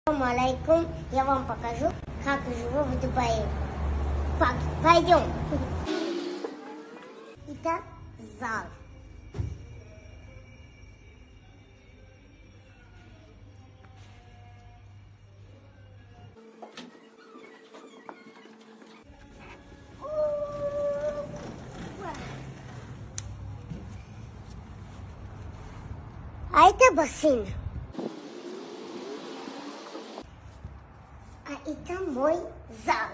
Ассаламу алейкум. Я вам покажу, как живу в Дубае. Пойдем. Это зал. А это бассейн. А это мой зал.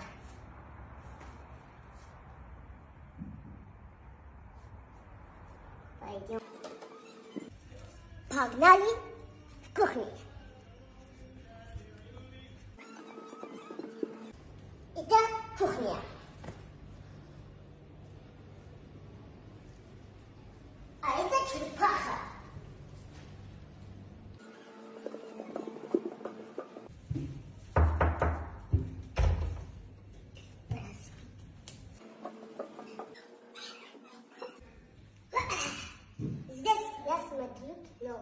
Пойдем. Погнали в кухню. Это кухня. А это черепаха. Здесь я смотрю кино.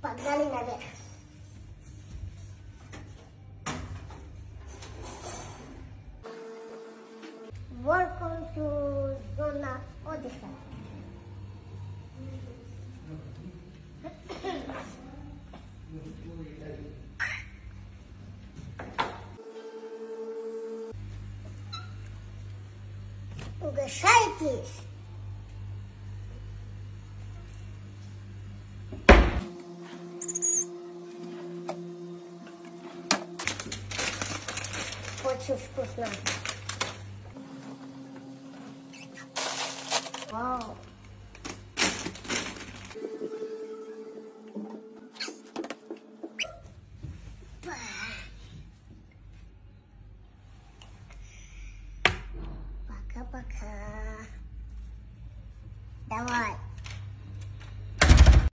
Погнали наверх. Welcome to зона отдыха. Угощайтесь. Очень вкусно. Вау. Пока-пока. Давай.